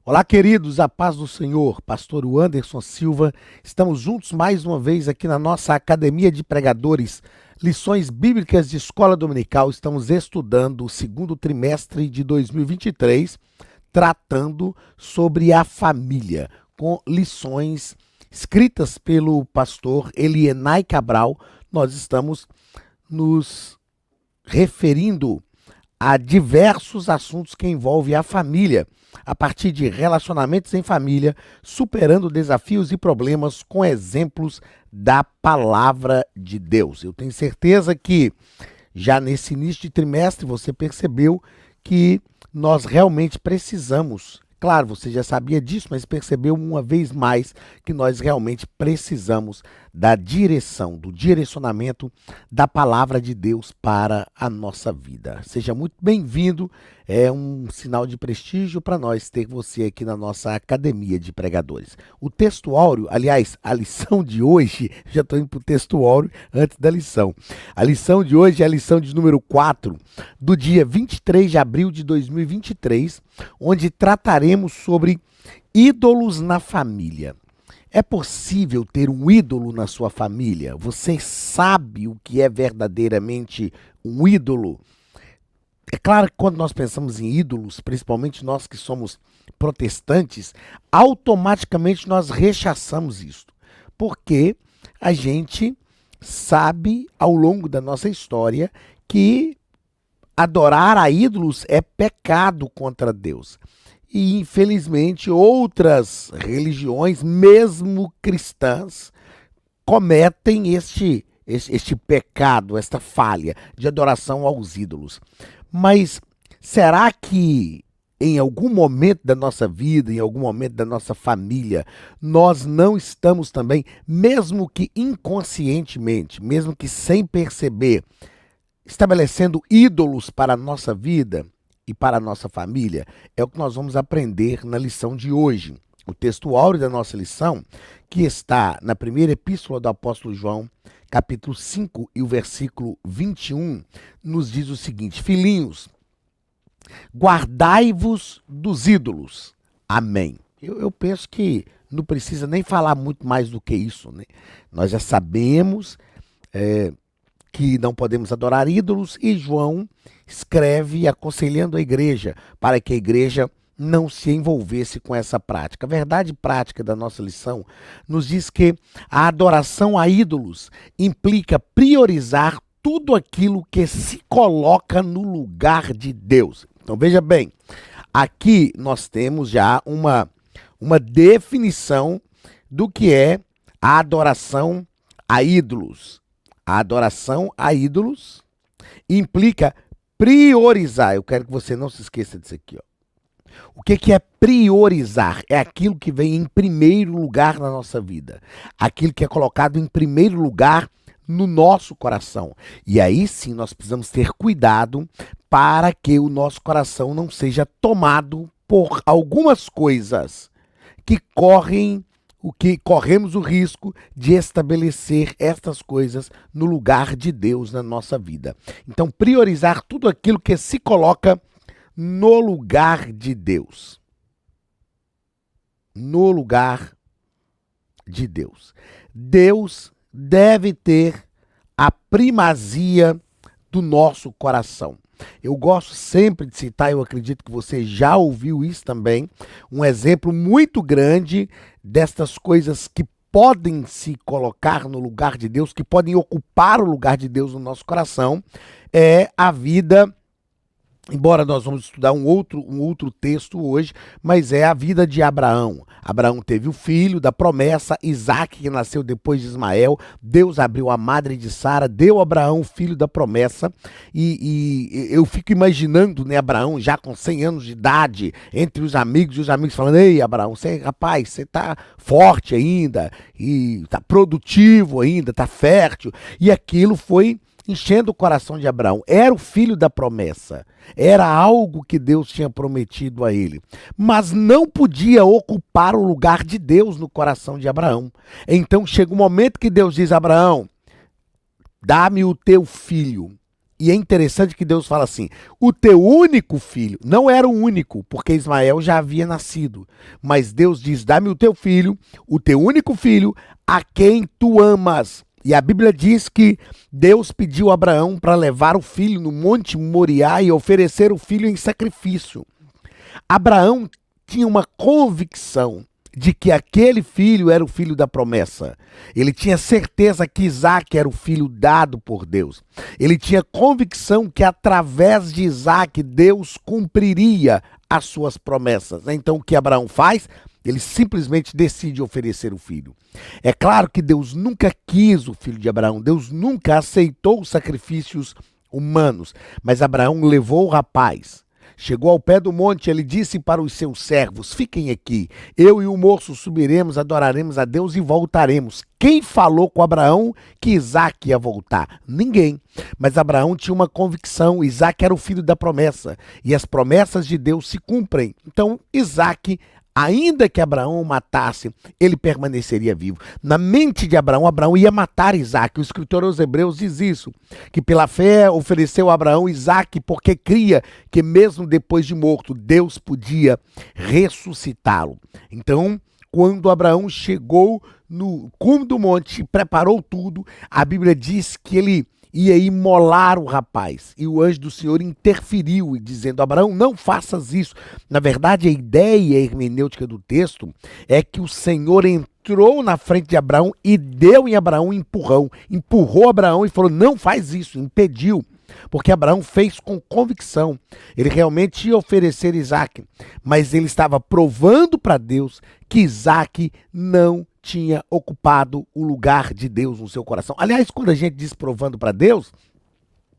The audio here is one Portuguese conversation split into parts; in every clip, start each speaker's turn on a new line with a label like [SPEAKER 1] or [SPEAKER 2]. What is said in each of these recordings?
[SPEAKER 1] Olá, queridos, a paz do Senhor, pastor Anderson Silva. Estamos juntos mais uma vez aqui na nossa Academia de Pregadores, lições bíblicas de escola dominical. Estamos estudando o segundo trimestre de 2023, tratando sobre a família, com lições escritas pelo pastor Elienay Cabral. Nós estamos nos referindo a diversos assuntos que envolvem a família, a partir de relacionamentos em família, superando desafios e problemas com exemplos da palavra de Deus. Eu tenho certeza que já nesse início de trimestre você percebeu que nós realmente precisamos. Claro, você já sabia disso, mas percebeu uma vez mais que nós realmente precisamos da direção, do direcionamento da palavra de Deus para a nossa vida. Seja muito bem-vindo, é um sinal de prestígio para nós ter você aqui na nossa Academia de Pregadores. O texto áureo, aliás, a lição de hoje, já estou indo para o texto áureo antes da lição. A lição de hoje é a lição de número 4, do dia 23 de abril de 2023, onde trataremos sobre ídolos na família. É possível ter um ídolo na sua família? Você sabe o que é verdadeiramente um ídolo? É claro que quando nós pensamos em ídolos, principalmente nós que somos protestantes, automaticamente nós rechaçamos isso. Porque a gente sabe ao longo da nossa história que adorar a ídolos é pecado contra Deus. E, infelizmente, outras religiões, mesmo cristãs, cometem este pecado, esta falha de adoração aos ídolos. Mas será que em algum momento da nossa vida, em algum momento da nossa família, nós não estamos também, mesmo que inconscientemente, mesmo que sem perceber, estabelecendo ídolos para a nossa vida e para a nossa família? É o que nós vamos aprender na lição de hoje. O texto áureo da nossa lição, que está na primeira epístola do apóstolo João, capítulo 5 e o versículo 21, nos diz o seguinte: filhinhos, guardai-vos dos ídolos. Amém. Eu penso que não precisa nem falar muito mais do que isso, né? Nós já sabemos que não podemos adorar ídolos, e João escreve aconselhando a igreja para que a igreja não se envolvesse com essa prática. A verdade prática da nossa lição nos diz que a adoração a ídolos implica priorizar tudo aquilo que se coloca no lugar de Deus. Então veja bem, aqui nós temos já uma definição do que é a adoração a ídolos. A adoração a ídolos implica priorizar. Eu quero que você não se esqueça disso aqui, ó. O que é priorizar? É aquilo que vem em primeiro lugar na nossa vida. Aquilo que é colocado em primeiro lugar no nosso coração. E aí sim nós precisamos ter cuidado para que o nosso coração não seja tomado por algumas coisas que corremos o risco de estabelecer estas coisas no lugar de Deus na nossa vida. Então, priorizar tudo aquilo que se coloca no lugar de Deus. No lugar de Deus. Deus deve ter a primazia do nosso coração. Eu gosto sempre de citar, eu acredito que você já ouviu isso também, um exemplo muito grande destas coisas que podem se colocar no lugar de Deus, que podem ocupar o lugar de Deus no nosso coração, é a vida. Embora nós vamos estudar um outro texto hoje, mas é a vida de Abraão. Abraão teve o filho da promessa, Isaque, que nasceu depois de Ismael. Deus abriu a madre de Sara, deu a Abraão o filho da promessa. E eu fico imaginando, né, Abraão já com 100 anos de idade, entre os amigos, e os amigos falando: ei, Abraão, rapaz, você tá forte ainda, e tá produtivo ainda, tá fértil. E aquilo foi enchendo o coração de Abraão. Era o filho da promessa. Era algo que Deus tinha prometido a ele. Mas não podia ocupar o lugar de Deus no coração de Abraão. Então chega um momento que Deus diz: Abraão, dá-me o teu filho, E é interessante que Deus fala assim: o teu único filho, não era o único, porque Ismael já havia nascido. Mas Deus diz: dá-me o teu filho, o teu único filho, a quem tu amas. E a Bíblia diz que Deus pediu a Abraão para levar o filho no Monte Moriá e oferecer o filho em sacrifício. Abraão tinha uma convicção de que aquele filho era o filho da promessa. Ele tinha certeza que Isaac era o filho dado por Deus. Ele tinha convicção que através de Isaac Deus cumpriria as suas promessas. Então o que Abraão faz? Ele simplesmente decide oferecer o filho. É claro que Deus nunca quis o filho de Abraão. Deus nunca aceitou sacrifícios humanos. Mas Abraão levou o rapaz. Chegou ao pé do monte, ele disse para os seus servos: fiquem aqui, eu e o moço subiremos, adoraremos a Deus e voltaremos. Quem falou com Abraão que Isaac ia voltar? Ninguém. Mas Abraão tinha uma convicção: Isaac era o filho da promessa, e as promessas de Deus se cumprem. Então Isaac, ainda que Abraão o matasse, ele permaneceria vivo. Na mente de Abraão, Abraão ia matar Isaac. O escritor aos Hebreus diz isso, que pela fé ofereceu a Abraão Isaac, porque cria que mesmo depois de morto, Deus podia ressuscitá-lo. Então, quando Abraão chegou no cume do monte, preparou tudo, a Bíblia diz que ele ia imolar o rapaz. E o anjo do Senhor interferiu, dizendo: Abraão, não faças isso. Na verdade, a ideia e a hermenêutica do texto é que o Senhor entrou na frente de Abraão e deu em Abraão um empurrão. Empurrou Abraão e falou: não faz isso, impediu. Porque Abraão fez com convicção. Ele realmente ia oferecer Isaac, mas ele estava provando para Deus que Isaac não tinha ocupado o lugar de Deus no seu coração. Aliás, quando a gente diz provando para Deus,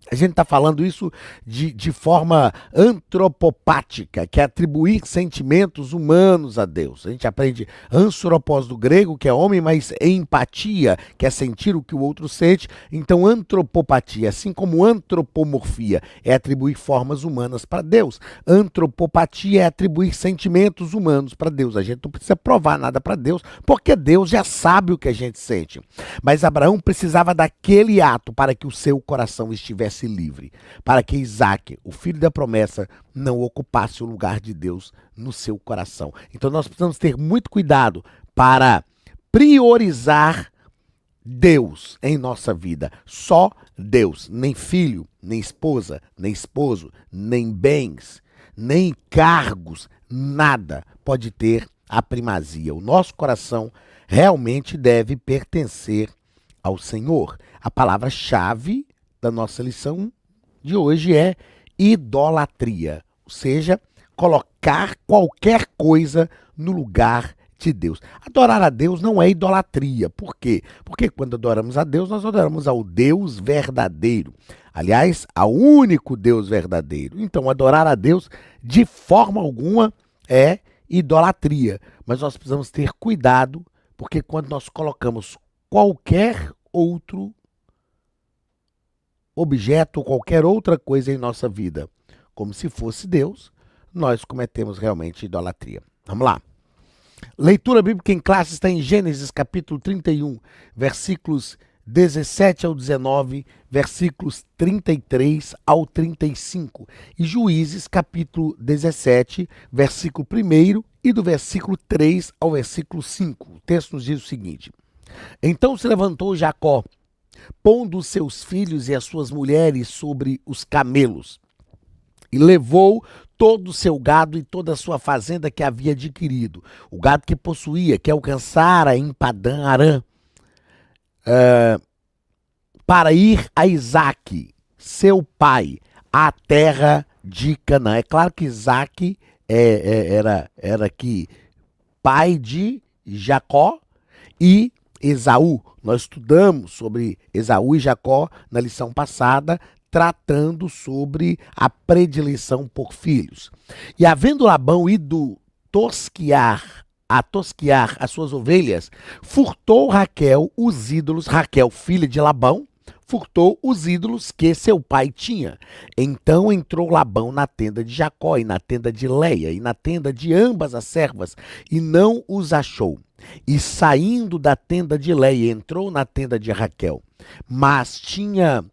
[SPEAKER 1] a gente está falando isso de forma antropopática, que é atribuir sentimentos humanos a Deus. A gente aprende anthropos do grego, que é homem, mas empatia, que é sentir o que o outro sente. Então, antropopatia, assim como antropomorfia, é atribuir formas humanas para Deus. Antropopatia é atribuir sentimentos humanos para Deus. A gente não precisa provar nada para Deus, porque Deus já sabe o que a gente sente. Mas Abraão precisava daquele ato para que o seu coração estivesse livre, para que Isaac, o filho da promessa, não ocupasse o lugar de Deus no seu coração. Então nós precisamos ter muito cuidado para priorizar Deus em nossa vida. Só Deus, nem filho, nem esposa, nem esposo, nem bens, nem cargos, nada pode ter a primazia. O nosso coração realmente deve pertencer ao Senhor. A palavra-chave da nossa lição de hoje é idolatria, ou seja, colocar qualquer coisa no lugar de Deus. Adorar a Deus não é idolatria. Por quê? Porque quando adoramos a Deus, nós adoramos ao Deus verdadeiro. Aliás, ao único Deus verdadeiro. Então, adorar a Deus de forma alguma é idolatria. Mas nós precisamos ter cuidado, porque quando nós colocamos qualquer outro objeto ou qualquer outra coisa em nossa vida como se fosse Deus, nós cometemos realmente idolatria. Vamos lá. Leitura bíblica em classe está em Gênesis capítulo 31, versículos 17 ao 19, versículos 33 ao 35. E Juízes capítulo 17, versículo 1 e do versículo 3 ao versículo 5. O texto nos diz o seguinte: Então se levantou Jacó, pondo os seus filhos e as suas mulheres sobre os camelos, e levou todo o seu gado e toda a sua fazenda que havia adquirido, o gado que possuía, que alcançara em Padã Arã, para ir a Isaque, seu pai, à terra de Canaã. É claro que Isaque era aqui pai de Jacó e Esaú. Nós estudamos sobre Esaú e Jacó na lição passada, tratando sobre a predileção por filhos. E havendo Labão ido tosquiar as suas ovelhas, furtou Raquel os ídolos, Raquel, filha de Labão, furtou os ídolos que seu pai tinha. Então entrou Labão na tenda de Jacó e na tenda de Leia e na tenda de ambas as servas, e não os achou. E saindo da tenda de Leia, entrou na tenda de Raquel, mas tinha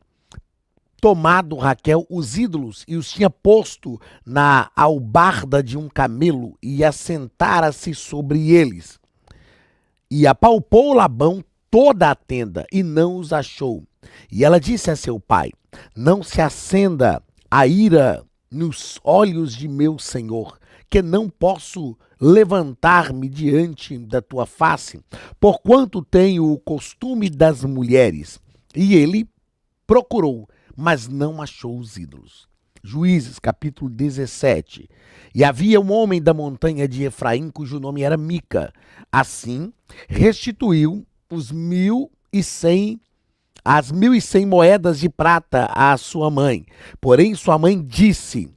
[SPEAKER 1] tomado Raquel os ídolos e os tinha posto na albarda de um camelo e assentara-se sobre eles. E apalpou Labão toda a tenda e não os achou. E ela disse a seu pai: não se acenda a ira nos olhos de meu senhor, que não posso levantar-me diante da tua face, porquanto tenho o costume das mulheres. E ele procurou, mas não achou os ídolos. Juízes, capítulo 17. E havia um homem da montanha de Efraim, cujo nome era Mica. Assim, restituiu as 1.100 moedas de prata à sua mãe. Porém, sua mãe disse: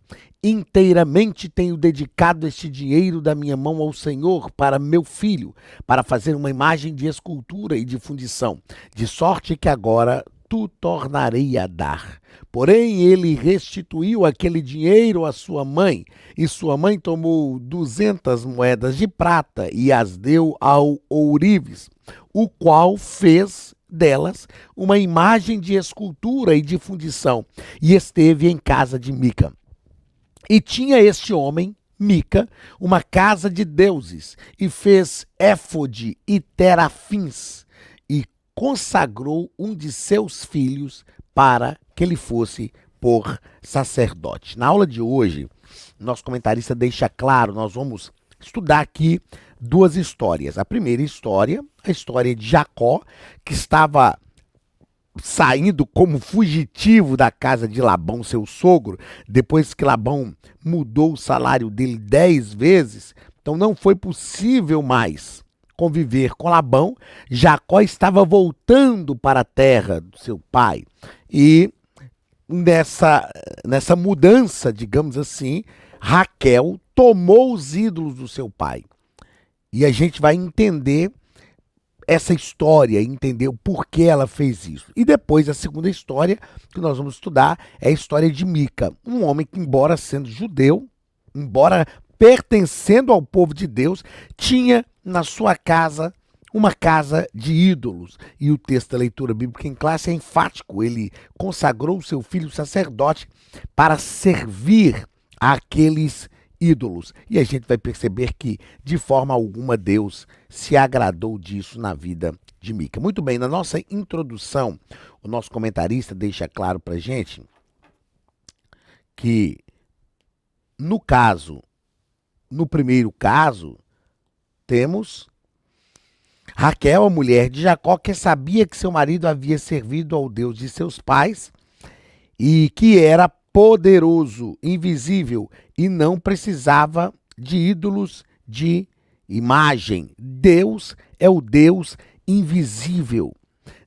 [SPEAKER 1] inteiramente tenho dedicado este dinheiro da minha mão ao Senhor para meu filho, para fazer uma imagem de escultura e de fundição, de sorte que agora tu tornarei a dar. Porém, ele restituiu aquele dinheiro à sua mãe, e sua mãe tomou 200 moedas de prata e as deu ao ourives, o qual fez delas uma imagem de escultura e de fundição, e esteve em casa de Mica. E tinha este homem, Mica, uma casa de deuses, e fez éfode e terafins, e consagrou um de seus filhos para que ele fosse por sacerdote. Na aula de hoje, nosso comentarista deixa claro, nós vamos estudar aqui duas histórias. A primeira história, a história de Jacó, que estava saindo como fugitivo da casa de Labão, seu sogro, depois que Labão mudou o salário dele 10 vezes, então não foi possível mais conviver com Labão. Jacó estava voltando para a terra do seu pai e nessa mudança, digamos assim, Raquel tomou os ídolos do seu pai. E a gente vai entender essa história, entender o porquê ela fez isso. E depois a segunda história que nós vamos estudar é a história de Mica, um homem que, embora sendo judeu, embora pertencendo ao povo de Deus, tinha na sua casa uma casa de ídolos. E o texto da leitura bíblica em classe é enfático. Ele consagrou seu filho sacerdote para servir àqueles ídolos. E a gente vai perceber que, de forma alguma, Deus se agradou disso na vida de Mica. Muito bem, na nossa introdução, o nosso comentarista deixa claro para a gente que, no primeiro caso, temos Raquel, a mulher de Jacó, que sabia que seu marido havia servido ao Deus de seus pais e que era poderoso, invisível e não precisava de ídolos de imagem. Deus é o Deus invisível.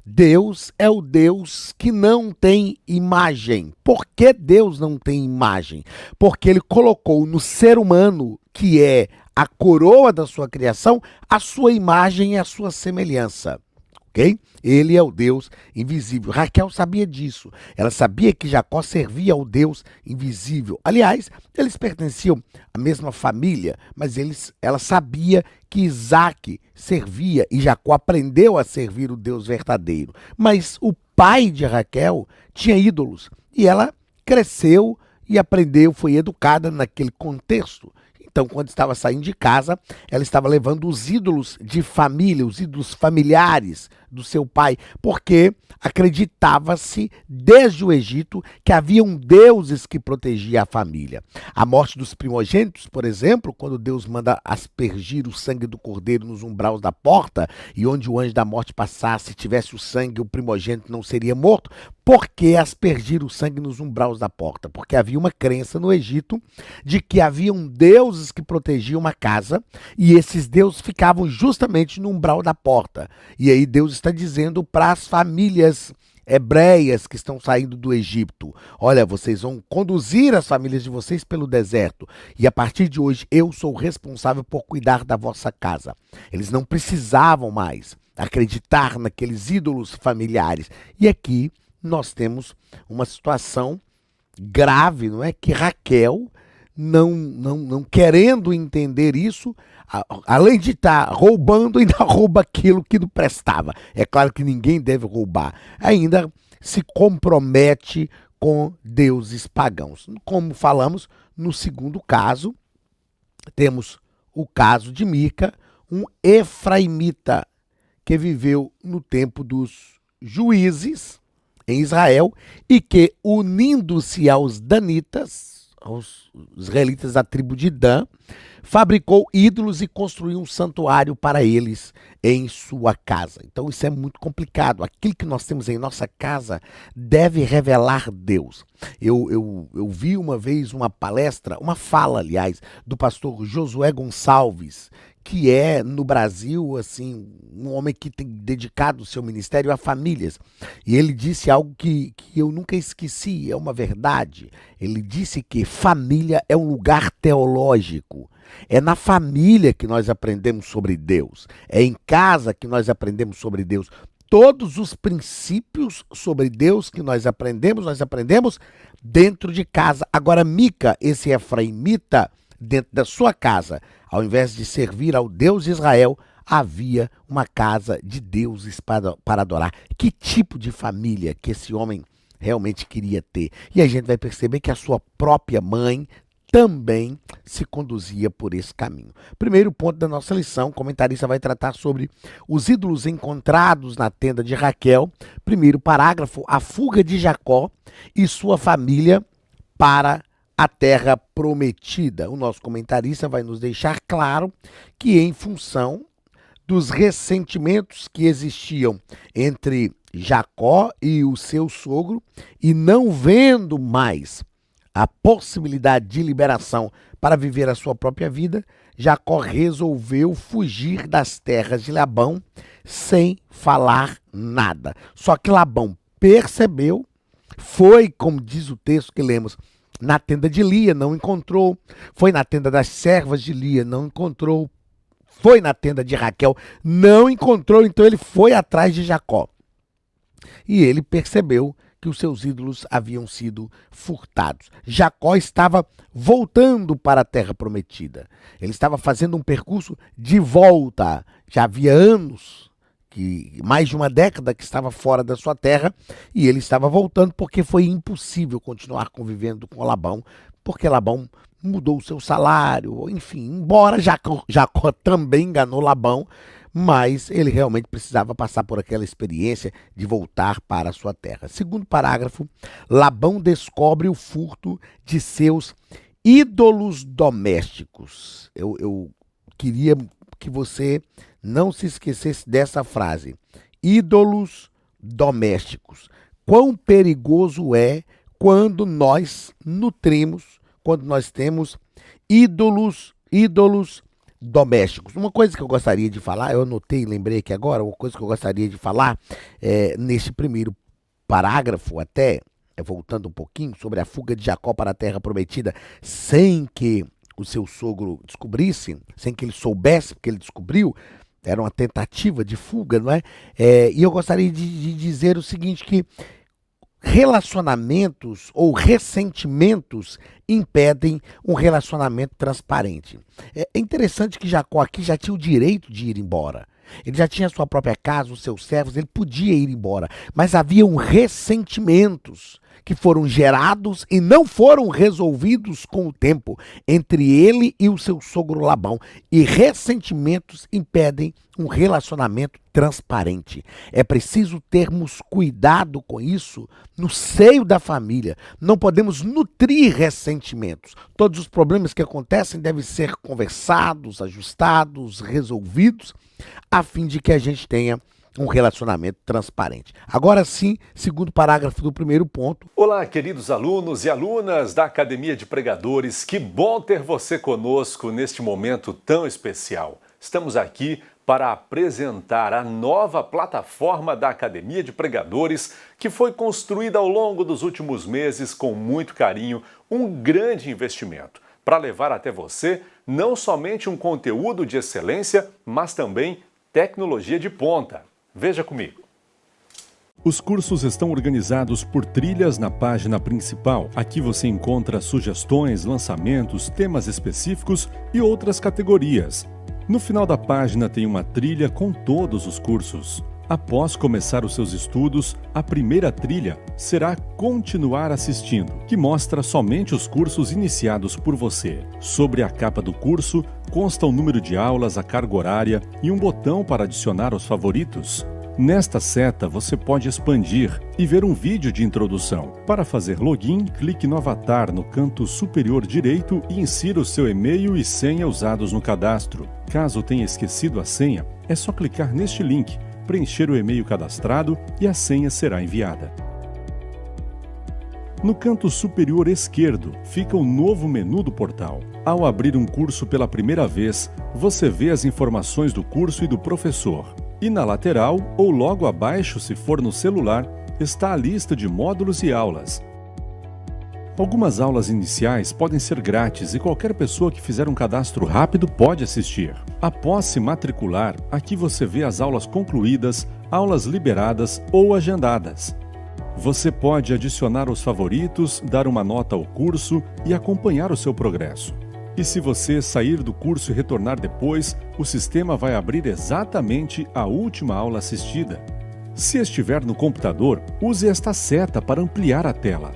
[SPEAKER 1] Deus é o Deus que não tem imagem. Por que Deus não tem imagem? Porque ele colocou no ser humano, que é a coroa da sua criação, a sua imagem e a sua semelhança. Ok? Ele é o Deus invisível. Raquel sabia disso. Ela sabia que Jacó servia ao Deus invisível. Aliás, eles pertenciam à mesma família, mas ela sabia que Isaac servia e Jacó aprendeu a servir o Deus verdadeiro. Mas o pai de Raquel tinha ídolos e ela cresceu e aprendeu, foi educada naquele contexto. Então, quando estava saindo de casa, ela estava levando os ídolos de família, os ídolos familiares do seu pai, porque acreditava-se desde o Egito que haviam deuses que protegiam a família. A morte dos primogênitos, por exemplo, quando Deus manda aspergir o sangue do cordeiro nos umbraus da porta, e onde o anjo da morte passasse, tivesse o sangue, o primogênito não seria morto. Por que aspergir o sangue nos umbraus da porta? Porque havia uma crença no Egito de que haviam deuses que protegiam uma casa, e esses deuses ficavam justamente no umbral da porta. E aí Deus está dizendo para as famílias hebreias que estão saindo do Egito: olha, vocês vão conduzir as famílias de vocês pelo deserto, e a partir de hoje eu sou responsável por cuidar da vossa casa. Eles não precisavam mais acreditar naqueles ídolos familiares. E aqui nós temos uma situação grave, não é? Que Raquel, não querendo entender isso, além de estar roubando, ainda rouba aquilo que não prestava. É claro que ninguém deve roubar. Ainda se compromete com deuses pagãos. Como falamos, no segundo caso, temos o caso de Mica, um efraimita que viveu no tempo dos juízes em Israel e que, unindo-se aos danitas, aos israelitas da tribo de Dan, fabricou ídolos e construiu um santuário para eles em sua casa. Então isso é muito complicado. Aquilo que nós temos em nossa casa deve revelar Deus. Eu vi uma vez uma palestra, uma fala, aliás, do pastor Josué Gonçalves, que é, no Brasil, assim, um homem que tem dedicado o seu ministério a famílias. E ele disse algo que eu nunca esqueci, é uma verdade. Ele disse que família é um lugar teológico. É na família que nós aprendemos sobre Deus. É em casa que nós aprendemos sobre Deus. Todos os princípios sobre Deus que nós aprendemos dentro de casa. Agora, Mica, esse efraimita, dentro da sua casa, ao invés de servir ao Deus de Israel, havia uma casa de deuses para adorar. Que tipo de família que esse homem realmente queria ter? E a gente vai perceber que a sua própria mãe também se conduzia por esse caminho. Primeiro ponto da nossa lição, o comentarista vai tratar sobre os ídolos encontrados na tenda de Raquel. Primeiro parágrafo, a fuga de Jacó e sua família para a terra prometida. O nosso comentarista vai nos deixar claro que, em função dos ressentimentos que existiam entre Jacó e o seu sogro, e não vendo mais a possibilidade de liberação para viver a sua própria vida, Jacó resolveu fugir das terras de Labão sem falar nada. Só que Labão percebeu, foi, como diz o texto que lemos, na tenda de Lia, não encontrou. Foi na tenda das servas de Lia, não encontrou. Foi na tenda de Raquel, não encontrou. Então ele foi atrás de Jacó. E ele percebeu que os seus ídolos haviam sido furtados. Jacó estava voltando para a terra prometida. Ele estava fazendo um percurso de volta. Já havia anos, mais de uma década que estava fora da sua terra, e ele estava voltando porque foi impossível continuar convivendo com Labão, porque Labão mudou o seu salário, enfim, embora Jacó também enganou Labão, mas ele realmente precisava passar por aquela experiência de voltar para a sua terra. Segundo parágrafo, Labão descobre o furto de seus ídolos domésticos. Eu queria que você não se esquecesse dessa frase. Ídolos domésticos. Quão perigoso é quando nós nutrimos, quando nós temos ídolos domésticos. Uma coisa que eu gostaria de falar, eu anotei, lembrei aqui agora, uma coisa que eu gostaria de falar neste primeiro parágrafo, até voltando um pouquinho, sobre a fuga de Jacó para a terra prometida, sem que o seu sogro descobrisse, sem que ele soubesse, porque ele descobriu, era uma tentativa de fuga, não é? E eu gostaria de dizer o seguinte, que relacionamentos ou ressentimentos impedem um relacionamento transparente. É interessante que Jacó aqui já tinha o direito de ir embora. Ele já tinha a sua própria casa, os seus servos, ele podia ir embora. Mas haviam ressentimentos que foram gerados e não foram resolvidos com o tempo entre ele e o seu sogro Labão. E ressentimentos impedem um relacionamento transparente. É preciso termos cuidado com isso no seio da família. Não podemos nutrir ressentimentos. Todos os problemas que acontecem devem ser conversados, ajustados, resolvidos, a fim de que a gente tenha um relacionamento transparente. Agora sim, segundo parágrafo do primeiro ponto.
[SPEAKER 2] Olá, queridos alunos e alunas da Academia de Pregadores. Que bom ter você conosco neste momento tão especial. Estamos aqui para apresentar a nova plataforma da Academia de Pregadores, que foi construída ao longo dos últimos meses com muito carinho, um grande investimento, para levar até você não somente um conteúdo de excelência, mas também tecnologia de ponta. Veja comigo.
[SPEAKER 3] Os cursos estão organizados por trilhas na página principal. Aqui você encontra sugestões, lançamentos, temas específicos e outras categorias. No final da página tem uma trilha com todos os cursos. Após começar os seus estudos, a primeira trilha será Continuar Assistindo, que mostra somente os cursos iniciados por você. Sobre a capa do curso, consta o número de aulas, a carga horária e um botão para adicionar os favoritos. Nesta seta, você pode expandir e ver um vídeo de introdução. Para fazer login, clique no avatar no canto superior direito e insira o seu e-mail e senha usados no cadastro. Caso tenha esquecido a senha, é só clicar neste link, preencher o e-mail cadastrado e a senha será enviada. No canto superior esquerdo fica o novo menu do portal. Ao abrir um curso pela primeira vez, você vê as informações do curso e do professor. E na lateral, ou logo abaixo se for no celular, está a lista de módulos e aulas. Algumas aulas iniciais podem ser grátis e qualquer pessoa que fizer um cadastro rápido pode assistir. Após se matricular, aqui você vê as aulas concluídas, aulas liberadas ou agendadas. Você pode adicionar os favoritos, dar uma nota ao curso e acompanhar o seu progresso. E se você sair do curso e retornar depois, o sistema vai abrir exatamente a última aula assistida. Se estiver no computador, use esta seta para ampliar a tela.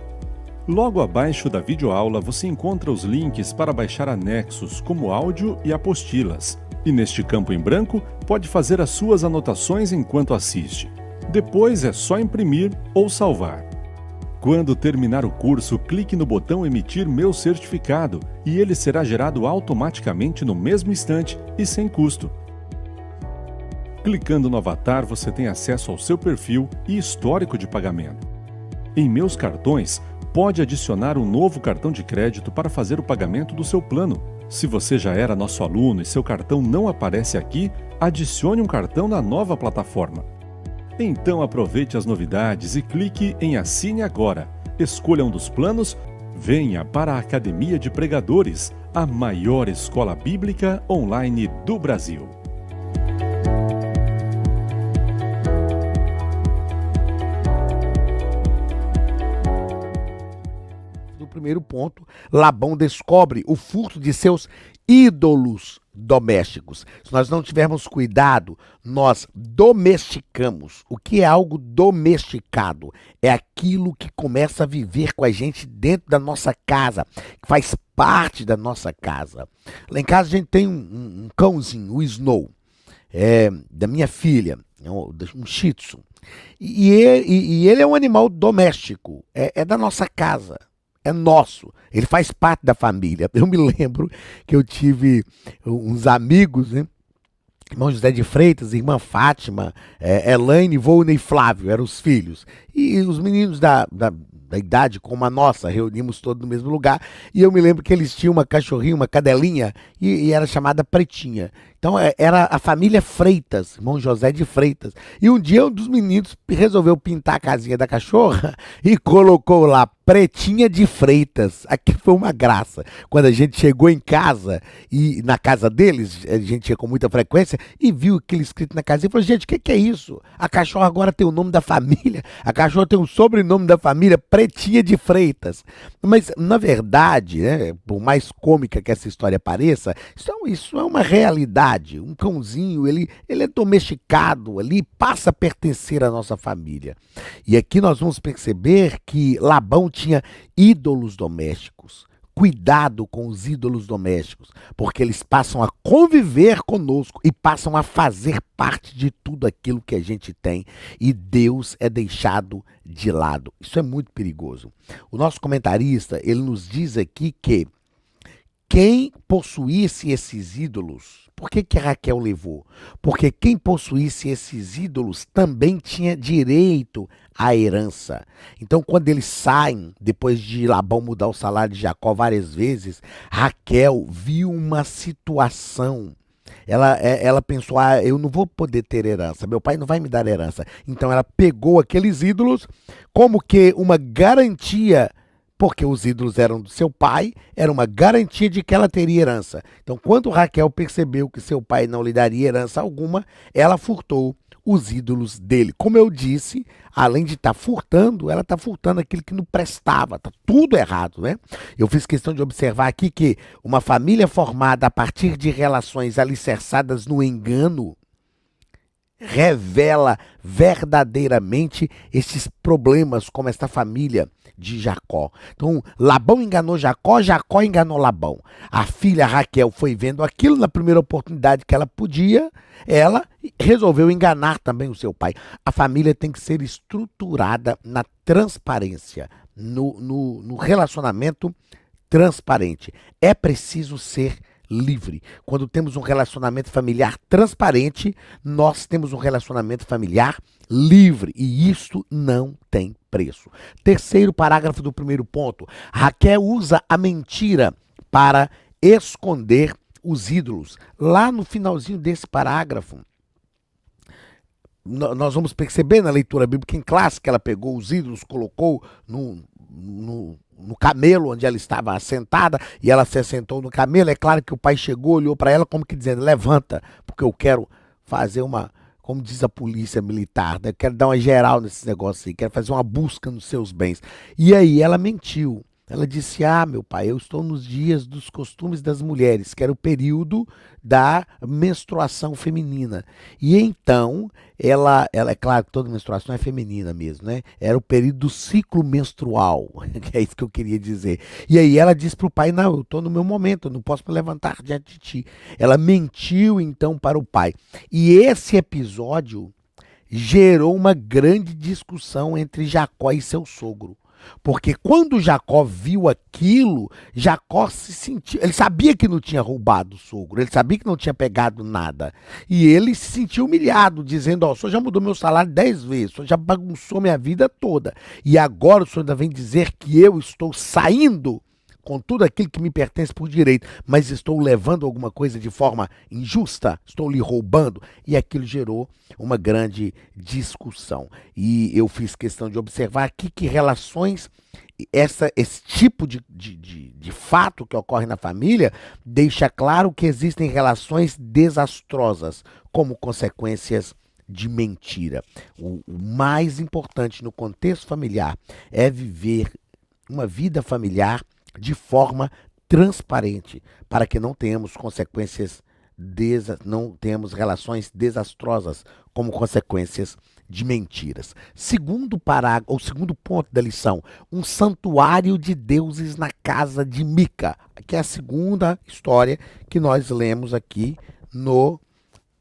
[SPEAKER 3] Logo abaixo da videoaula você encontra os links para baixar anexos, como áudio e apostilas. E neste campo em branco, pode fazer as suas anotações enquanto assiste. Depois é só imprimir ou salvar. Quando terminar o curso, clique no botão Emitir meu certificado e ele será gerado automaticamente no mesmo instante e sem custo. Clicando no avatar, você tem acesso ao seu perfil e histórico de pagamento. Em Meus Cartões, pode adicionar um novo cartão de crédito para fazer o pagamento do seu plano. Se você já era nosso aluno e seu cartão não aparece aqui, adicione um cartão na nova plataforma. Então aproveite as novidades e clique em Assine Agora. Escolha um dos planos, venha para a Academia de Pregadores, a maior escola bíblica online do Brasil.
[SPEAKER 1] No primeiro ponto, Labão descobre o furto de seus ídolos domésticos. Se nós não tivermos cuidado, nós domesticamos. O que é algo domesticado? É aquilo que começa a viver com a gente dentro da nossa casa, que faz parte da nossa casa. Lá em casa a gente tem um cãozinho, o Snow, da minha filha, um Shih Tzu. E ele é um animal doméstico, é da nossa casa. É nosso, ele faz parte da família. Eu me lembro que eu tive uns amigos, né? Irmão José de Freitas, irmã Fátima, Elaine, Volney e Flávio, eram os filhos. E os meninos da idade como a nossa, reunimos todos no mesmo lugar. E eu me lembro que eles tinham uma cachorrinha, uma cadelinha, e era chamada Pretinha. Então era a família Freitas, irmão José de Freitas. E um dia um dos meninos resolveu pintar a casinha da cachorra e colocou lá Pretinha de Freitas. Aquilo foi uma graça. Quando a gente chegou em casa, e na casa deles, a gente ia com muita frequência, e viu aquele escrito na casinha, e falou, gente, o que é isso? A cachorra agora tem o nome da família, a cachorra tem o sobrenome da família, Pretinha de Freitas. Mas, na verdade, né, por mais cômica que essa história pareça, isso é uma realidade. Um cãozinho, ele é domesticado ali, passa a pertencer à nossa família. E aqui nós vamos perceber que Labão tinha ídolos domésticos. Cuidado com os ídolos domésticos, porque eles passam a conviver conosco e passam a fazer parte de tudo aquilo que a gente tem, e Deus é deixado de lado. Isso é muito perigoso. O nosso comentarista, ele nos diz aqui que quem possuísse esses ídolos, por que Raquel levou? Porque quem possuísse esses ídolos também tinha direito à herança. Então, quando eles saem, depois de Labão mudar o salário de Jacó várias vezes, Raquel viu uma situação. Ela pensou, eu não vou poder ter herança, meu pai não vai me dar herança. Então ela pegou aqueles ídolos como que uma garantia, porque os ídolos eram do seu pai, era uma garantia de que ela teria herança. Então, quando Raquel percebeu que seu pai não lhe daria herança alguma, ela furtou os ídolos dele. Como eu disse, além de estar furtando, ela está furtando aquilo que não prestava. Está tudo errado, né? Eu fiz questão de observar aqui que uma família formada a partir de relações alicerçadas no engano revela verdadeiramente esses problemas, como esta família de Jacó. Então, Labão enganou Jacó, Jacó enganou Labão. A filha Raquel foi vendo aquilo na primeira oportunidade que ela podia, ela resolveu enganar também o seu pai. A família tem que ser estruturada na transparência, no relacionamento transparente. É preciso ser livre. Quando temos um relacionamento familiar transparente, nós temos um relacionamento familiar livre. E isto não tem preço. Terceiro parágrafo do primeiro ponto. Raquel usa a mentira para esconder os ídolos. Lá no finalzinho desse parágrafo, nós vamos perceber na leitura bíblica em classe que ela pegou os ídolos, colocou no camelo onde ela estava assentada, e ela se assentou no camelo. É claro que o pai chegou, olhou para ela como que dizendo, levanta, porque eu quero fazer uma, como diz a polícia militar, né? Eu quero dar uma geral nesses negócios aí, quero fazer uma busca nos seus bens. E aí ela mentiu. Ela disse, meu pai, eu estou nos dias dos costumes das mulheres, que era o período da menstruação feminina. E então, ela é claro que toda menstruação é feminina mesmo, né? Era o período do ciclo menstrual, que é isso que eu queria dizer. E aí ela disse para o pai, não, eu estou no meu momento, eu não posso me levantar diante de ti. Ela mentiu então para o pai. E esse episódio gerou uma grande discussão entre Jacó e seu sogro. Porque quando Jacó viu aquilo, Jacó se sentiu, ele sabia que não tinha roubado o sogro, ele sabia que não tinha pegado nada. E ele se sentiu humilhado, dizendo, o senhor já mudou meu salário 10 vezes, o senhor já bagunçou minha vida toda. E agora o senhor ainda vem dizer que eu estou saindo com tudo aquilo que me pertence por direito, mas estou levando alguma coisa de forma injusta, estou lhe roubando, e aquilo gerou uma grande discussão. E eu fiz questão de observar aqui que relações, esse tipo de fato que ocorre na família, deixa claro que existem relações desastrosas, como consequências de mentira. O mais importante no contexto familiar é viver uma vida familiar de forma transparente, para que não tenhamos consequências, não tenhamos relações desastrosas como consequências de mentiras. Segundo ponto da lição, um santuário de deuses na casa de Mica, que é a segunda história que nós lemos aqui no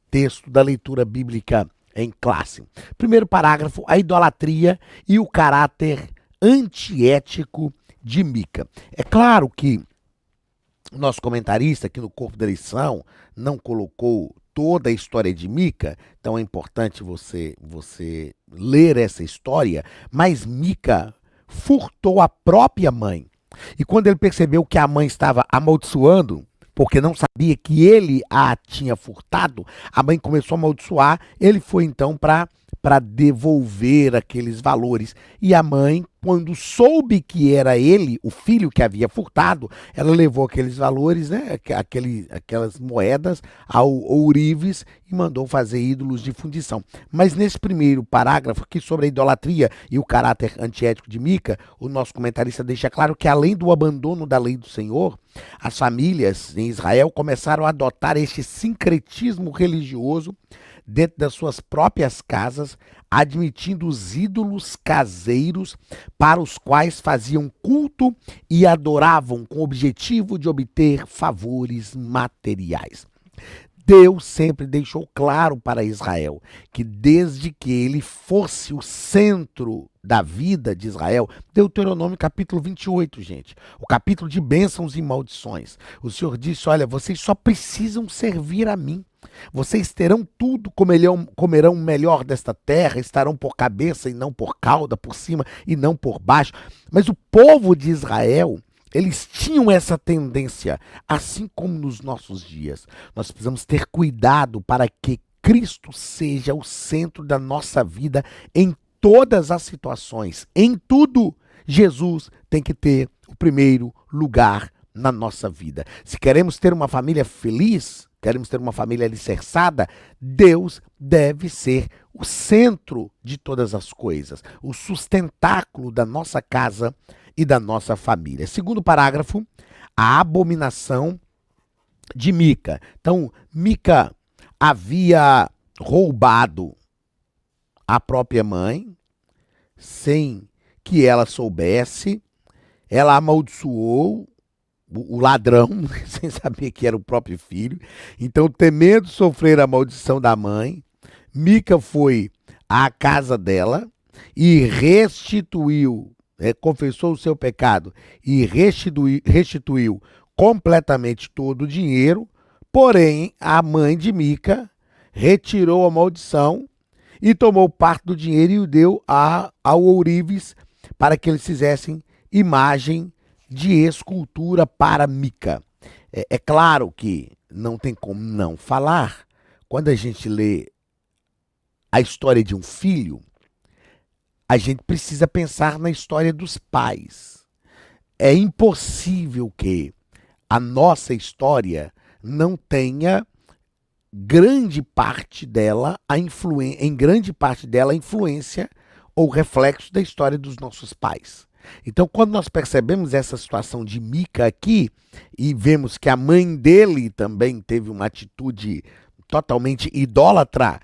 [SPEAKER 1] texto da leitura bíblica em classe. Primeiro parágrafo, a idolatria e o caráter antiético de Mica. É claro que o nosso comentarista aqui no corpo da lição não colocou toda a história de Mica, então é importante você ler essa história, mas Mica furtou a própria mãe. E quando ele percebeu que a mãe estava amaldiçoando, porque não sabia que ele a tinha furtado, a mãe começou a amaldiçoar, ele foi então para devolver aqueles valores. E a mãe, quando soube que era ele, o filho que havia furtado, ela levou aqueles valores, né, aquelas moedas ao ourives e mandou fazer ídolos de fundição. Mas nesse primeiro parágrafo aqui sobre a idolatria e o caráter antiético de Mica, o nosso comentarista deixa claro que além do abandono da lei do Senhor, as famílias em Israel começaram a adotar este sincretismo religioso dentro das suas próprias casas, admitindo os ídolos caseiros para os quais faziam culto e adoravam com o objetivo de obter favores materiais. Deus sempre deixou claro para Israel que desde que ele fosse o centro da vida de Israel, Deuteronômio capítulo 28, gente, o capítulo de bênçãos e maldições, o Senhor disse, olha, vocês só precisam servir a mim. Vocês terão tudo, comerão o melhor desta terra, estarão por cabeça e não por cauda, por cima e não por baixo. Mas o povo de Israel, eles tinham essa tendência, assim como nos nossos dias. Nós precisamos ter cuidado para que Cristo seja o centro da nossa vida em todas as situações. Em tudo, Jesus tem que ter o primeiro lugar na nossa vida. Se queremos ter uma família feliz, queremos ter uma família alicerçada, Deus deve ser o centro de todas as coisas, o sustentáculo da nossa casa e da nossa família. Segundo parágrafo, a abominação de Mica. Então, Mica havia roubado a própria mãe, sem que ela soubesse. Ela amaldiçoou o ladrão, sem saber que era o próprio filho. Então, temendo sofrer a maldição da mãe, Mica foi à casa dela e restituiu, confessou o seu pecado e restituiu completamente todo o dinheiro. Porém, a mãe de Mica retirou a maldição e tomou parte do dinheiro e o deu ao ourives para que eles fizessem imagem de escultura para Mica. É claro que não tem como não falar, quando a gente lê a história de um filho, a gente precisa pensar na história dos pais. É impossível que a nossa história não tenha grande parte dela em grande parte dela a influência ou reflexo da história dos nossos pais. Então, quando nós percebemos essa situação de Mica aqui e vemos que a mãe dele também teve uma atitude totalmente idólatra,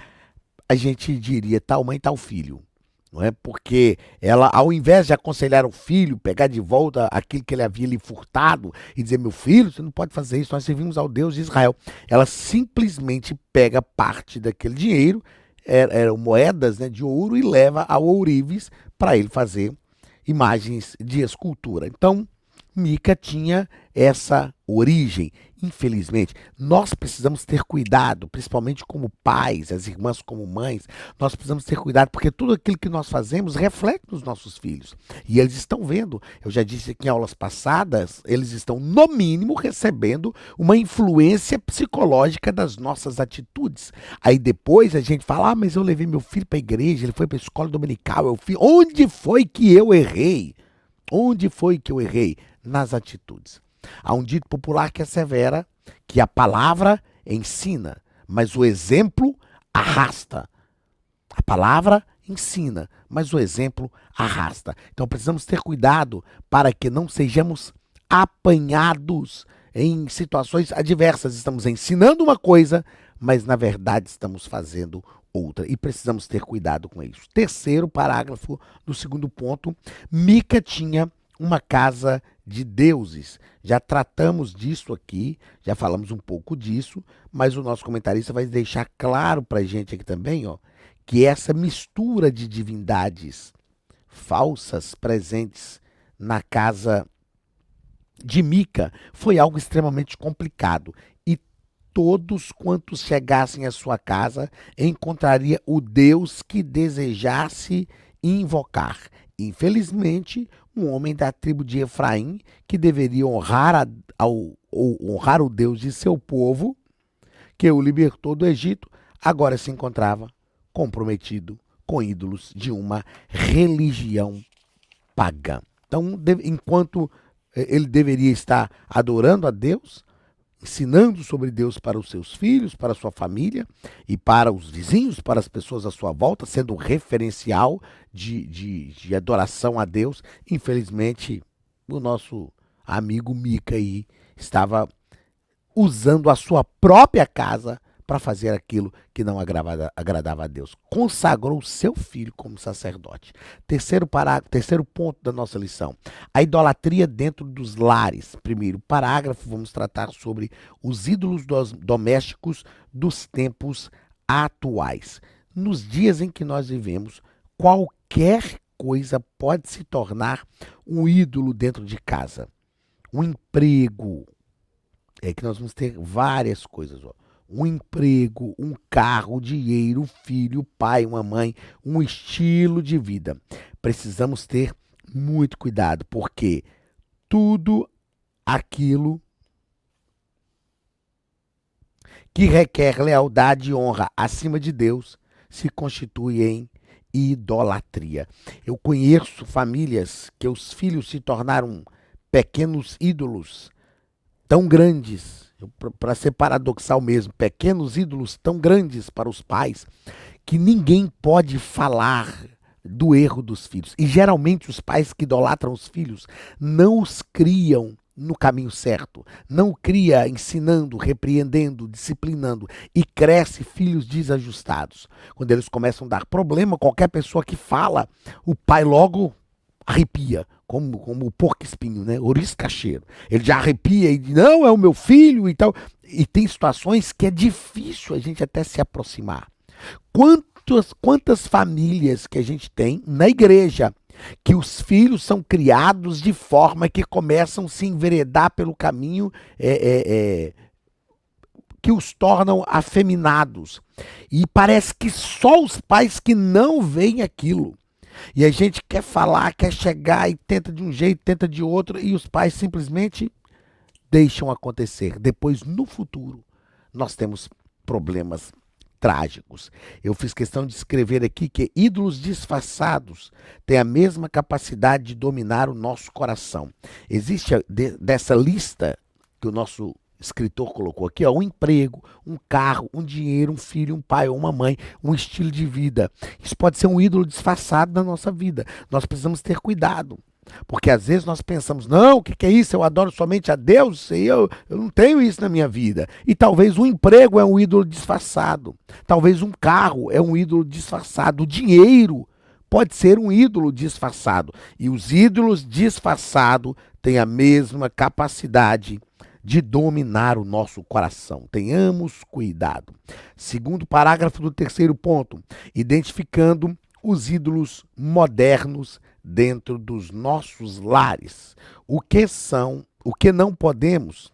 [SPEAKER 1] a gente diria tal mãe, tal filho. Não é? Porque ela, ao invés de aconselhar o filho, pegar de volta aquilo que ele havia lhe furtado e dizer, meu filho, você não pode fazer isso, nós servimos ao Deus de Israel. Ela simplesmente pega parte daquele dinheiro, eram moedas, né, de ouro, e leva ao ourives para ele fazer imagens de escultura. Então, Mica tinha essa origem. Infelizmente, nós precisamos ter cuidado, principalmente como pais, as irmãs como mães, nós precisamos ter cuidado, porque tudo aquilo que nós fazemos reflete nos nossos filhos. E eles estão vendo, eu já disse aqui em aulas passadas, eles estão, no mínimo, recebendo uma influência psicológica das nossas atitudes. Aí depois a gente fala, mas eu levei meu filho para a igreja, ele foi para a escola dominical, onde foi que eu errei? Onde foi que eu errei? Nas atitudes. Há um dito popular que assevera que a palavra ensina, mas o exemplo arrasta. A palavra ensina, mas o exemplo arrasta. Então precisamos ter cuidado para que não sejamos apanhados em situações adversas. Estamos ensinando uma coisa, mas na verdade estamos fazendo outra. E precisamos ter cuidado com isso. Terceiro parágrafo do segundo ponto, Mica tinha uma casa de deuses. Já tratamos disso aqui, já falamos um pouco disso, mas o nosso comentarista vai deixar claro para a gente aqui também, ó, que essa mistura de divindades falsas presentes na casa de Mica foi algo extremamente complicado. E todos quantos chegassem à sua casa encontraria o Deus que desejasse invocar. Infelizmente, um homem da tribo de Efraim, que deveria honrar o Deus de seu povo, que o libertou do Egito, agora se encontrava comprometido com ídolos de uma religião pagã. Então, enquanto ele deveria estar adorando a Deus, ensinando sobre Deus para os seus filhos, para a sua família e para os vizinhos, para as pessoas à sua volta, sendo um referencial de adoração a Deus. Infelizmente, o nosso amigo Mica aí estava usando a sua própria casa para fazer aquilo que não agradava a Deus. Consagrou seu filho como sacerdote. Terceiro ponto da nossa lição. A idolatria dentro dos lares. Primeiro parágrafo, vamos tratar sobre os ídolos domésticos dos tempos atuais. Nos dias em que nós vivemos, qualquer coisa pode se tornar um ídolo dentro de casa. Um emprego. É que nós vamos ter várias coisas, ó. Um emprego, um carro, dinheiro, um filho, um pai, uma mãe, um estilo de vida. Precisamos ter muito cuidado, porque tudo aquilo que requer lealdade e honra acima de Deus se constitui em idolatria. Eu conheço famílias que os filhos se tornaram pequenos ídolos tão grandes, para ser paradoxal mesmo, pequenos ídolos tão grandes para os pais, que ninguém pode falar do erro dos filhos. E geralmente os pais que idolatram os filhos não os criam no caminho certo, não o cria ensinando, repreendendo, disciplinando e cresce filhos desajustados. Quando eles começam a dar problema, qualquer pessoa que fala, o pai logo arrepia, como o porco-espinho, né? Ouriço cacheiro. Ele já arrepia e diz, não, é o meu filho e tal. E tem situações que é difícil a gente até se aproximar. Quantas famílias que a gente tem na igreja que os filhos são criados de forma que começam a se enveredar pelo caminho que os tornam afeminados. E parece que só os pais que não veem aquilo. E a gente quer falar, quer chegar e tenta de um jeito, tenta de outro, e os pais simplesmente deixam acontecer. Depois, no futuro, nós temos problemas trágicos. Eu fiz questão de escrever aqui que ídolos disfarçados têm a mesma capacidade de dominar o nosso coração. Existe dessa lista que o nosso escritor colocou aqui, ó, um emprego, um carro, um dinheiro, um filho, um pai ou uma mãe, um estilo de vida. Isso pode ser um ídolo disfarçado na nossa vida. Nós precisamos ter cuidado. Porque às vezes nós pensamos, não, o que é isso? Eu adoro somente a Deus e eu não tenho isso na minha vida. E talvez um emprego é um ídolo disfarçado. Talvez um carro é um ídolo disfarçado. O dinheiro pode ser um ídolo disfarçado. E os ídolos disfarçados têm a mesma capacidade de dominar o nosso coração. Tenhamos cuidado. Segundo parágrafo do terceiro ponto, identificando os ídolos modernos dentro dos nossos lares. O que não podemos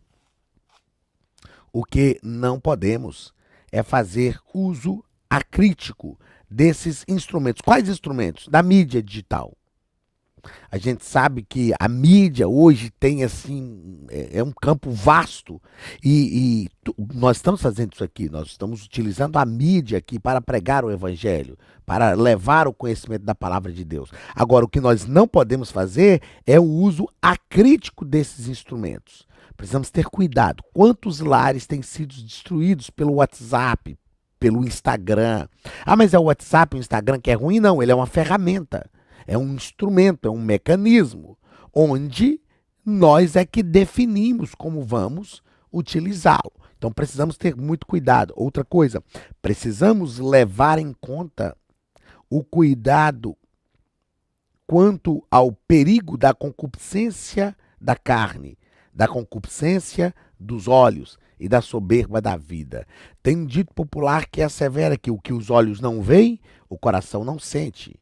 [SPEAKER 1] é fazer uso acrítico desses instrumentos. Quais instrumentos? Da mídia digital. A gente sabe que a mídia hoje tem assim, é um campo vasto e nós estamos fazendo isso aqui, nós estamos utilizando a mídia aqui para pregar o evangelho, para levar o conhecimento da palavra de Deus. Agora, o que nós não podemos fazer é o uso acrítico desses instrumentos. Precisamos ter cuidado. Quantos lares têm sido destruídos pelo WhatsApp, pelo Instagram? Ah, mas é o WhatsApp, o Instagram que é ruim? Não, ele é uma ferramenta. É um instrumento, é um mecanismo, onde nós é que definimos como vamos utilizá-lo. Então precisamos ter muito cuidado. Outra coisa, precisamos levar em conta o cuidado quanto ao perigo da concupiscência da carne, da concupiscência dos olhos e da soberba da vida. Tem um dito popular que assevera que o que os olhos não veem, o coração não sente.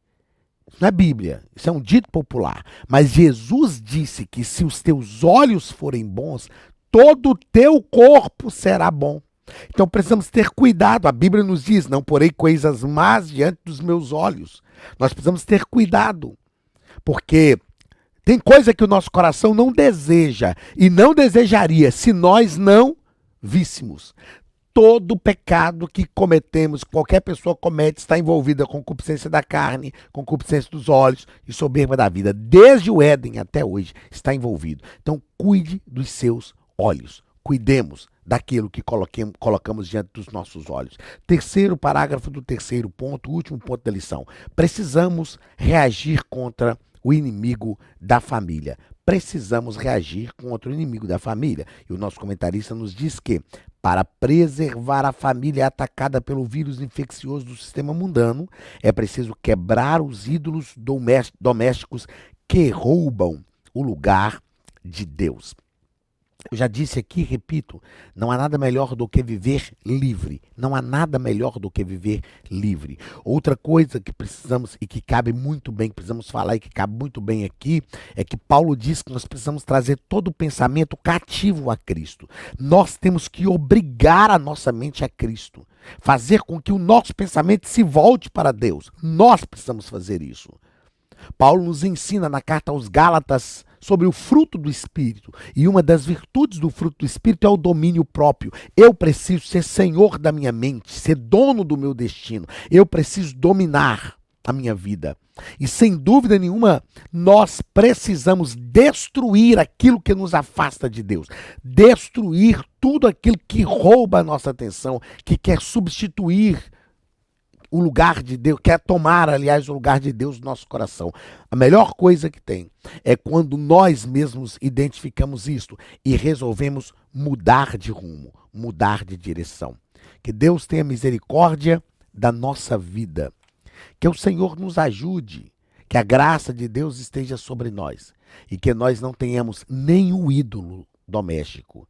[SPEAKER 1] Isso não é Bíblia, isso é um dito popular. Mas Jesus disse que se os teus olhos forem bons, todo o teu corpo será bom. Então precisamos ter cuidado. A Bíblia nos diz, não porei coisas más diante dos meus olhos. Nós precisamos ter cuidado. Porque tem coisa que o nosso coração não deseja e não desejaria se nós não víssemos. Todo pecado que cometemos, qualquer pessoa comete, está envolvida com concupiscência da carne, concupiscência dos olhos e soberba da vida. Desde o Éden até hoje está envolvido. Então cuide dos seus olhos. Cuidemos daquilo que colocamos diante dos nossos olhos. Terceiro parágrafo do terceiro ponto, último ponto da lição. Precisamos reagir contra o inimigo da família. Precisamos reagir contra o inimigo da família. E o nosso comentarista nos diz que, para preservar a família atacada pelo vírus infeccioso do sistema mundano, é preciso quebrar os ídolos domésticos que roubam o lugar de Deus. Eu já disse aqui, repito, não há nada melhor do que viver livre. Não há nada melhor do que viver livre. Outra coisa que precisamos e que cabe muito bem, que precisamos falar e que cabe muito bem aqui, é que Paulo diz que nós precisamos trazer todo o pensamento cativo a Cristo. Nós temos que obrigar a nossa mente a Cristo. Fazer com que o nosso pensamento se volte para Deus. Nós precisamos fazer isso. Paulo nos ensina na carta aos Gálatas sobre o fruto do Espírito. E uma das virtudes do fruto do Espírito é o domínio próprio. Eu preciso ser senhor da minha mente, ser dono do meu destino. Eu preciso dominar a minha vida. E sem dúvida nenhuma, nós precisamos destruir aquilo que nos afasta de Deus. Destruir tudo aquilo que rouba a nossa atenção, que quer substituir o lugar de Deus, quer tomar, aliás, o lugar de Deus no nosso coração. A melhor coisa que tem é quando nós mesmos identificamos isto e resolvemos mudar de rumo, mudar de direção. Que Deus tenha misericórdia da nossa vida. Que o Senhor nos ajude, que a graça de Deus esteja sobre nós e que nós não tenhamos nenhum ídolo doméstico.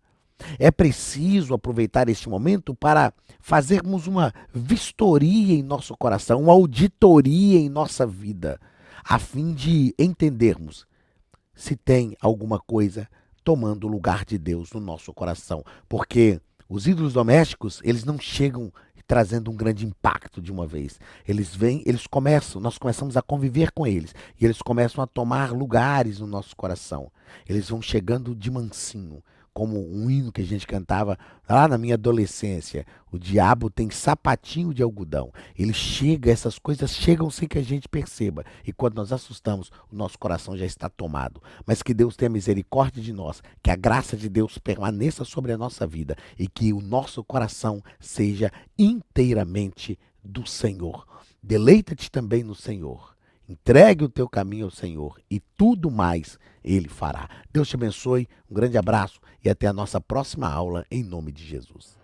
[SPEAKER 1] É preciso aproveitar este momento para fazermos uma vistoria em nosso coração, uma auditoria em nossa vida, a fim de entendermos se tem alguma coisa tomando o lugar de Deus no nosso coração. Porque os ídolos domésticos, eles não chegam trazendo um grande impacto de uma vez. Nós começamos a conviver com eles e eles começam a tomar lugares no nosso coração. Eles vão chegando de mansinho, como um hino que a gente cantava lá na minha adolescência. O diabo tem sapatinho de algodão. Essas coisas chegam sem que a gente perceba. E quando nós assustamos, o nosso coração já está tomado. Mas que Deus tenha misericórdia de nós, que a graça de Deus permaneça sobre a nossa vida e que o nosso coração seja inteiramente do Senhor. Deleita-te também no Senhor. Entregue o teu caminho ao Senhor e tudo mais Ele fará. Deus te abençoe, um grande abraço e até a nossa próxima aula, em nome de Jesus.